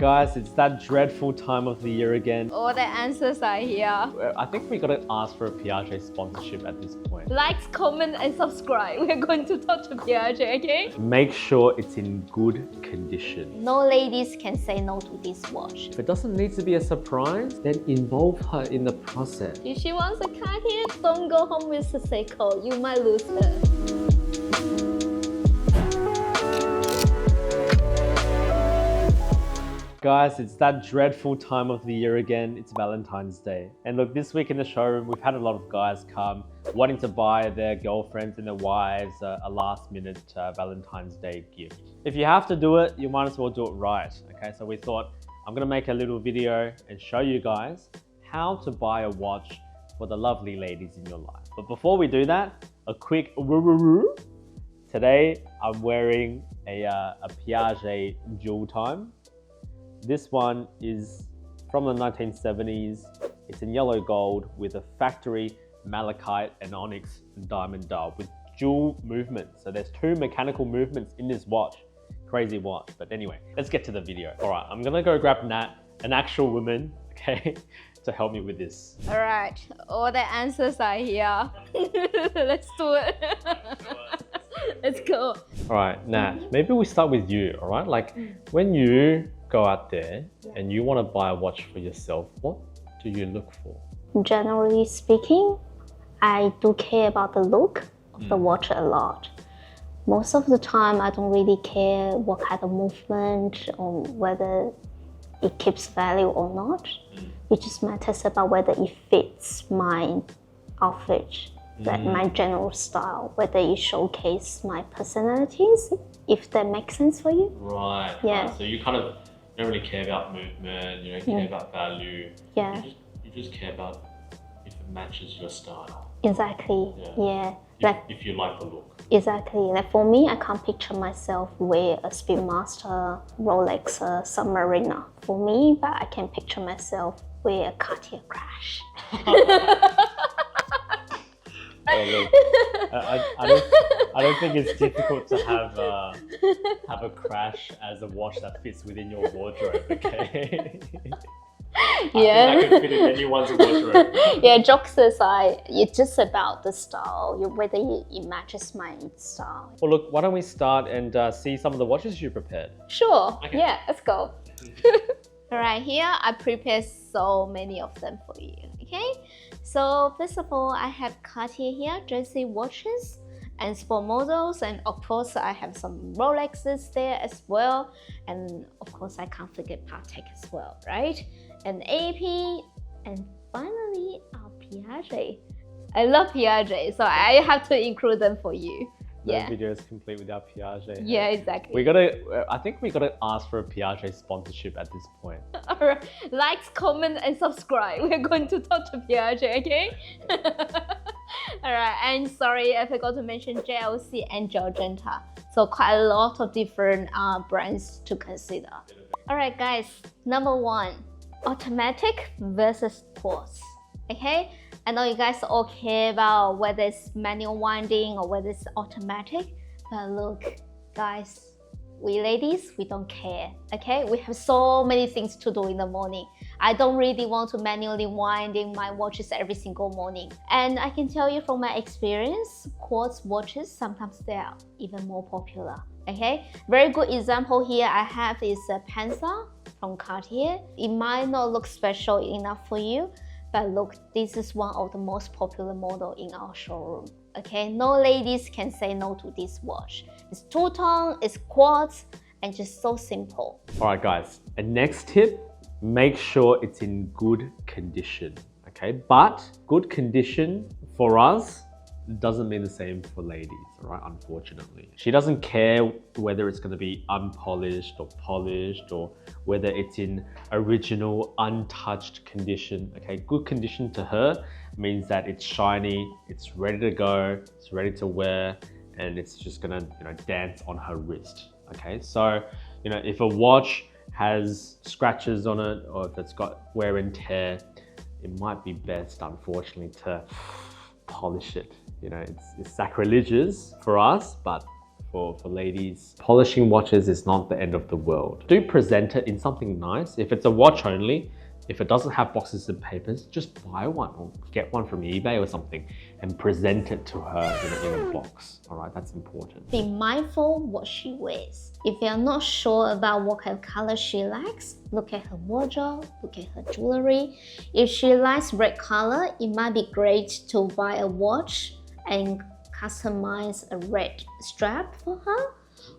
Guys, it's that dreadful time of the year again. All the answers are here. I think we gotta ask for a Piaget sponsorship at this point. Likes, comment, and subscribe. We're going to touch Piaget, okay? Make sure it's in good condition. No ladies can say no to this watch. If it doesn't need to be a surprise, then involve her in the process. If she wants a Cartier, don't go home with a Seiko. You might lose her. Guys, it's that dreadful time of the year again. It's Valentine's Day. And look, this week in the showroom, we've had a lot of guys come wanting to buy their girlfriends and their wives a last minute Valentine's Day gift. If you have to do it, you might as well do it right. Okay, so we thought I'm gonna make a little video and show you guys how to buy a watch for the lovely ladies in your life. But before we do that, a quick woo-woo-woo. Today, I'm wearing a Piaget Jewel Time. This one is from the 1970s. It's in yellow gold with a factory malachite and onyx diamond dial with dual movements. So there's two mechanical movements in this watch. Crazy watch. But anyway, let's get to the video. All right, I'm gonna go grab Nat, an actual woman, okay, to help me with this. All right, all the answers are here. Let's do it. Let's go. All right, Nat, maybe we start with you, all right? Like when you go out there and you want to buy a watch for yourself, what do you look for? Generally speaking, I do care about the look of the watch a lot. Most of the time, I don't really care what kind of movement or whether it keeps value or not. It just matters about whether it fits my outfit, like my general style, whether it showcases my personalities, if that makes sense for you. Right. Yeah. Right. So you kind of don't really care about movement, you don't care about value. Yeah. You just care about if it matches your style. Exactly. Yeah. If you like the look. Exactly. Like for me, I can't picture myself wear a Speedmaster, Rolex, Submariner. For me, but I can picture myself wear a Cartier Crash. Oh, look, I don't think it's difficult to have a Crash as a watch that fits within your wardrobe, okay? Yeah. I think that could fit in anyone's wardrobe. Yeah, jokes aside, it's just about the style, whether it matches my style. Well, look, why don't we start and see some of the watches you prepared? Sure. Okay. Yeah, let's go. All right, here I prepared so many of them for you. Okay, so first of all, I have Cartier here, jersey watches and sport models, and of course I have some Rolexes there as well, and of course I can't forget Patek as well, right? And AP, and finally our Piaget. I love Piaget, so I have to include them for you. No video is complete without Piaget. Yeah, exactly. I think we gotta ask for a Piaget sponsorship at this point. Alright, likes, comment, and subscribe. We're going to touch Piaget, okay? Alright, and sorry, I forgot to mention JLC and Gents. So quite a lot of different brands to consider. Alright guys, number one, automatic versus Quartz. Okay, I know you guys all care about whether it's manual winding or whether it's automatic, but look, guys, we ladies, we don't care, okay? We have so many things to do in the morning. I don't really want to manually winding my watches every single morning. And I can tell you from my experience, Quartz watches, sometimes they are even more popular, okay? Very good example here I have is a Panzer from Cartier. It might not look special enough for you, but look, this is one of the most popular model in our showroom. Okay, no ladies can say no to this watch. It's two-tone, it's quartz, and just so simple. All right, guys, and next tip, make sure it's in good condition, okay? But good condition for us doesn't mean the same for ladies, all right, unfortunately. She doesn't care whether it's gonna be unpolished or polished or whether it's in original, untouched condition, okay? Good condition to her means that it's shiny, it's ready to go, it's ready to wear, and it's just gonna, dance on her wrist, okay? So, if a watch has scratches on it or if it's got wear and tear, it might be best, unfortunately, to polish it. It's sacrilegious for us, but for ladies. Polishing watches is not the end of the world. Do present it in something nice. If it's a watch only, if it doesn't have boxes and papers, just buy one or get one from eBay or something and present it to her in a box. All right, that's important. Be mindful what she wears. If you're not sure about what kind of color she likes, look at her wardrobe, look at her jewelry. If she likes red color, it might be great to buy a watch and customize a red strap for her.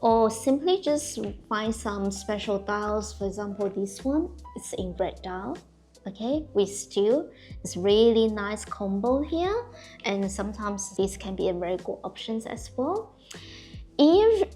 Or simply just find some special dials. For example, this one is in red dial, okay, with steel. It's really nice combo here, and sometimes this can be a very good option as well. If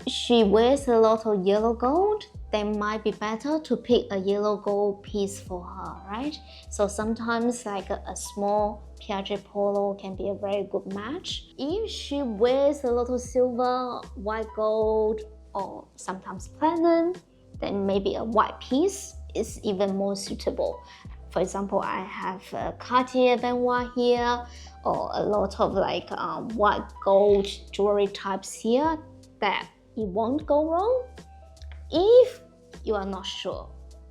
she wears a lot of yellow gold, then might be better to pick a yellow gold piece for her, right? So sometimes like a small Piaget polo can be a very good match. If she wears a lot of silver, white gold, or sometimes platinum, then maybe a white piece is even more suitable. For example, I have a Cartier Benoit here, or a lot of like white gold jewelry types here that it won't go wrong. If you are not sure,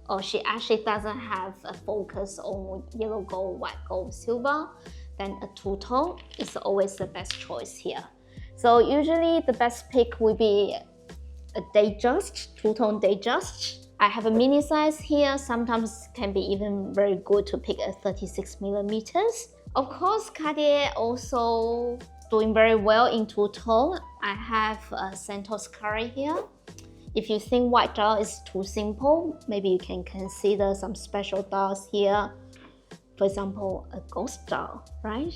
or she actually doesn't have a focus on yellow gold, white gold, silver, then a two-tone is always the best choice here. So usually the best pick would be a Datejust, two-tone Datejust. I have a mini size here. Sometimes can be even very good to pick a 36mm. Of course, Cartier also doing very well in two-tone. I have a Santos Carré here. If you think white dial is too simple, maybe you can consider some special dials here. For example, a ghost dial, right?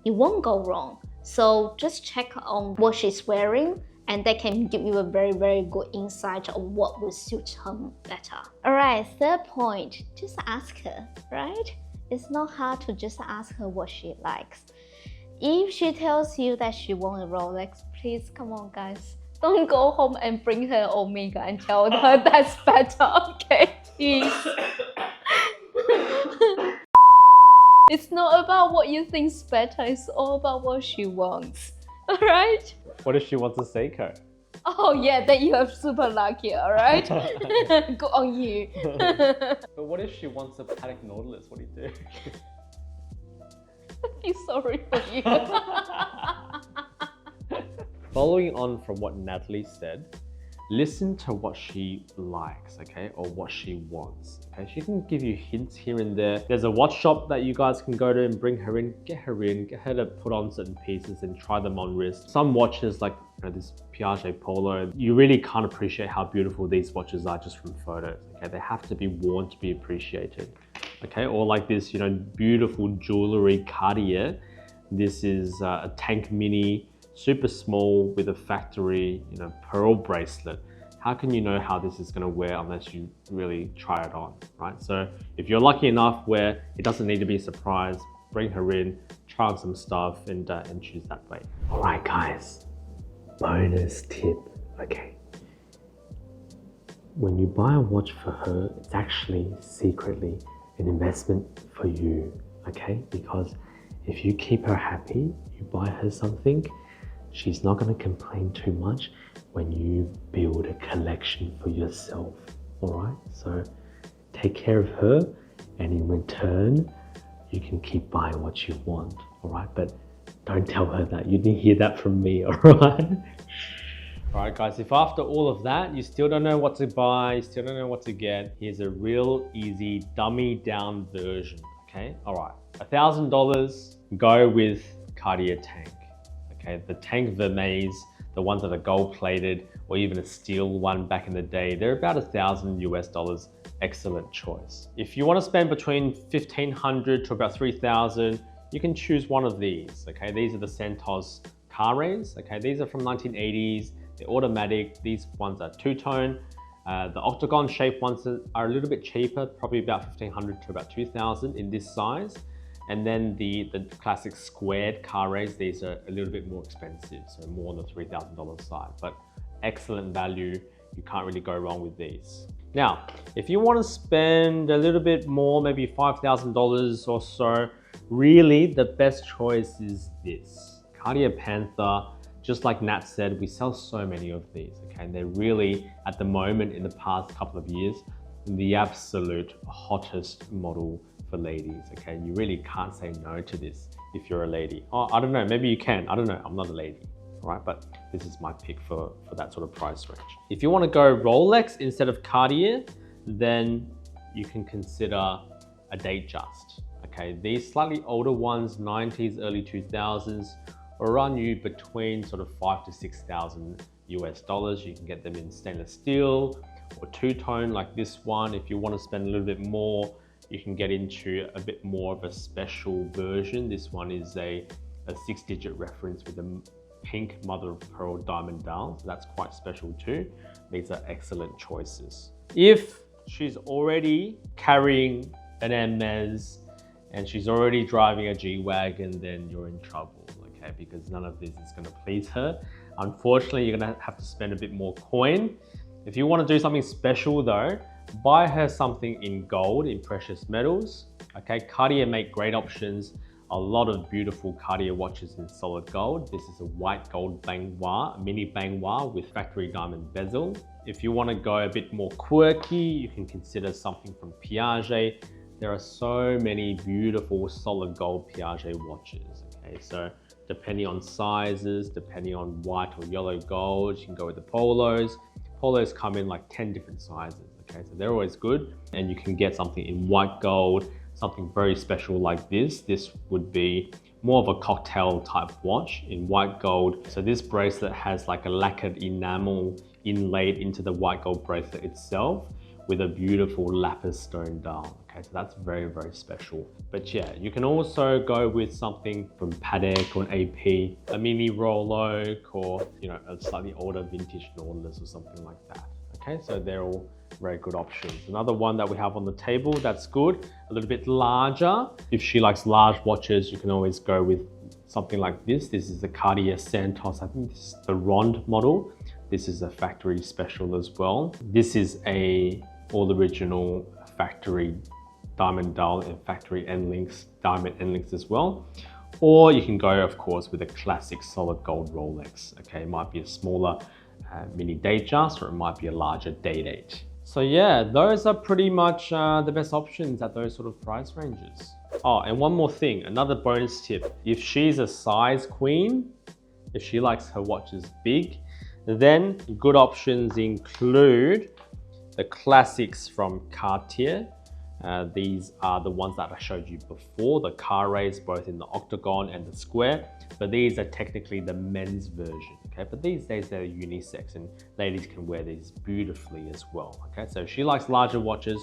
It won't go wrong. So just check on what she's wearing, and that can give you a very, very good insight on what will suit her better. All right, third point, just ask her, right? It's not hard to just ask her what she likes. If she tells you that she wants a Rolex, please come on, guys. Don't go home and bring her Omega and tell her that's better, okay? Please. It's not about what you think's better, it's all about what she wants. Alright? What if she wants a Seiko? Oh yeah, then you are super lucky, alright? Good on you. But what if she wants a Patek Nautilus? What do you do? I feel sorry for you. Following on from what Natalie said, listen to what she likes, okay, or what she wants. Okay, she can give you hints here and there. There's a watch shop that you guys can go to and bring her in, get her to put on certain pieces and try them on wrist. Some watches like this Piaget Polo, you really can't appreciate how beautiful these watches are just from photos. Okay, they have to be worn to be appreciated. Okay, or like this, beautiful jewelry Cartier. This is a Tank Mini, super small with a factory, pearl bracelet. How can you know how this is going to wear unless you really try it on, right? So if you're lucky enough where it doesn't need to be a surprise, bring her in, try on some stuff and choose that way. All right, guys, bonus tip, okay. When you buy a watch for her, it's actually secretly an investment for you, okay? Because if you keep her happy, you buy her something, she's not going to complain too much when you build a collection for yourself, all right? So take care of her, and in return, you can keep buying what you want, all right? But don't tell her that. You didn't hear that from me, all right? All right, guys, if after all of that, you still don't know what to buy, you still don't know what to get, here's a real easy dummy down version, okay? All right, $1,000, go with Cartier Tank. Okay, the Tank Vermeils, the ones that are gold plated or even a steel one back in the day, they're about $1,000 US, excellent choice. If you want to spend between 1,500 to about 3,000, you can choose one of these, okay? These are the Santos Carrés, okay? These are from 1980s, they're automatic, these ones are two-tone. The octagon shaped ones are a little bit cheaper, probably about 1,500 to about 2,000 in this size. And then the classic squared Carrés, these are a little bit more expensive, so more on the $3,000 side, but excellent value. You can't really go wrong with these. Now, if you want to spend a little bit more, maybe $5,000 or so, really the best choice is this. Cartier Panther just like Nat said, we sell so many of these, okay? And they're really, at the moment, in the past couple of years, the absolute hottest model for ladies, okay? You really can't say no to this if you're a lady. Oh, I don't know, maybe you can. I don't know, I'm not a lady, all right? But this is my pick for that sort of price range. If you wanna go Rolex instead of Cartier, then you can consider a Datejust, okay? These slightly older ones, 90s, early 2000s, will run you between sort of $5,000 to $6,000 US. You can get them in stainless steel or two-tone like this one. If you want to spend a little bit more, you can get into a bit more of a special version. This one is a 6-digit reference with a pink mother of pearl diamond dial, so that's quite special too. These are excellent choices. If she's already carrying an Hermes and she's already driving a G-Wagon, then you're in trouble, okay? Because none of this is gonna please her. Unfortunately, you're gonna have to spend a bit more coin. If you wanna do something special though, buy her something in gold, in precious metals, okay? Cartier make great options. A lot of beautiful Cartier watches in solid gold. This is a white gold baignoire, a mini baignoire with factory diamond bezel. If you wanna go a bit more quirky, you can consider something from Piaget. There are so many beautiful solid gold Piaget watches, okay? So depending on sizes, depending on white or yellow gold, you can go with the polos. Polos come in like 10 different sizes, okay? So they're always good. And you can get something in white gold, something very special like this. This would be more of a cocktail type watch in white gold. So this bracelet has like a lacquered enamel inlaid into the white gold bracelet itself with a beautiful lapis stone dial. Okay, so that's very, very special. But yeah, you can also go with something from Patek or an AP, a mini Rolex, or you know, a slightly older vintage Nautilus or something like that. Okay, so they're all very good options. Another one that we have on the table that's good, a little bit larger. If she likes large watches, you can always go with something like this. This is the Cartier Santos. I think this is the Ronde model. This is a factory special as well. This is a all original factory diamond dial and factory end links, diamond end links as well. Or you can go, of course, with a classic solid gold Rolex. Okay, it might be a smaller mini Datejust, or it might be a larger Day-Date. So yeah, those are pretty much the best options at those sort of price ranges. Oh, and one more thing, another bonus tip. If she's a size queen, if she likes her watches big, then good options include the classics from Cartier. These are the ones that I showed you before, the carres, both in the octagon and the square, but these are technically the men's version, okay? But these days they're unisex and ladies can wear these beautifully as well, okay? So if she likes larger watches,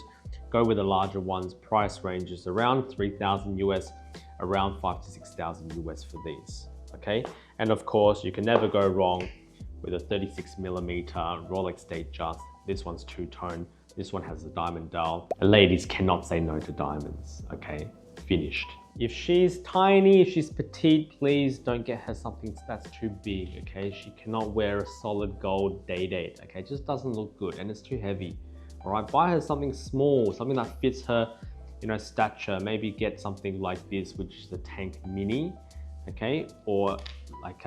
go with the larger ones. Price ranges around 3,000 US, around 5,000 to 6,000 US for these, okay? And of course, you can never go wrong with a 36mm Rolex Datejust. This one's two-tone. This one has a diamond dial. Ladies cannot say no to diamonds, okay? Finished. If she's tiny, if she's petite, please don't get her something that's too big, okay? She cannot wear a solid gold Day-Date, okay? It just doesn't look good and it's too heavy, all right? Buy her something small, something that fits her, you know, stature. Maybe get something like this, which is the Tank Mini, okay? Or like,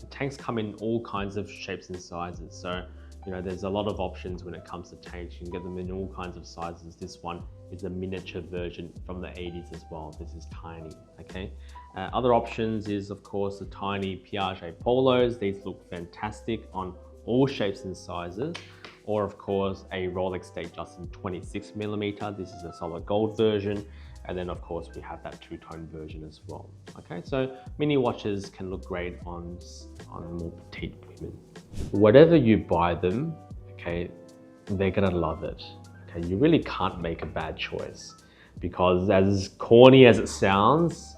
tanks come in all kinds of shapes and sizes. So, you know, there's a lot of options when it comes to tanks. You can get them in all kinds of sizes. This one is a miniature version from the 80s as well. This is tiny, okay? Other options is, of course, the tiny Piaget polos. These look fantastic on all shapes and sizes. Or, of course, a Rolex Datejust in 26mm. This is a solid gold version. And then, of course, we have that two-tone version as well, okay? So mini watches can look great on more petite women. Whatever you buy them, okay, they're gonna love it, okay? You really can't make a bad choice, because as corny as it sounds,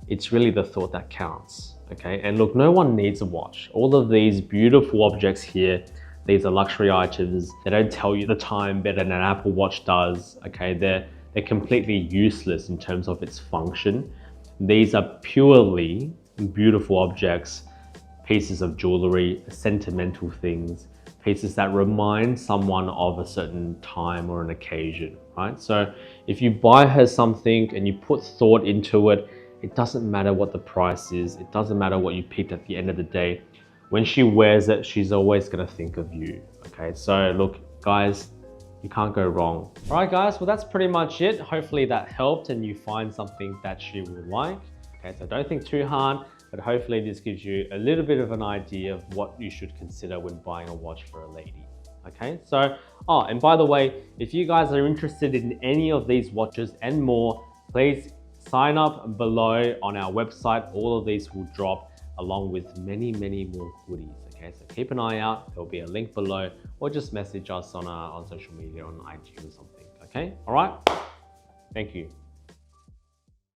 it's really the thought that counts, okay? And look, no one needs a watch. All of these beautiful objects here, these are luxury items. They don't tell you the time better than an Apple Watch does, okay? They're completely useless in terms of its function. These are purely beautiful objects, pieces of jewelry, sentimental things, pieces that remind someone of a certain time or an occasion, right? So if you buy her something and you put thought into it, it doesn't matter what the price is. It doesn't matter what you picked at the end of the day. when she wears it, she's always gonna think of you, okay? So look, guys, you can't go wrong. All right, guys, well, that's pretty much it. Hopefully that helped and you find something that she will like. Okay, so don't think too hard, but hopefully this gives you a little bit of an idea of what you should consider when buying a watch for a lady. Okay, so, oh, and by the way, if you guys are interested in any of these watches and more, please sign up below on our website. All of these will drop along with many, many more goodies. Okay, so keep an eye out. There'll be a link below, or just message us on social media, on IG or something. Okay, all right. Thank you.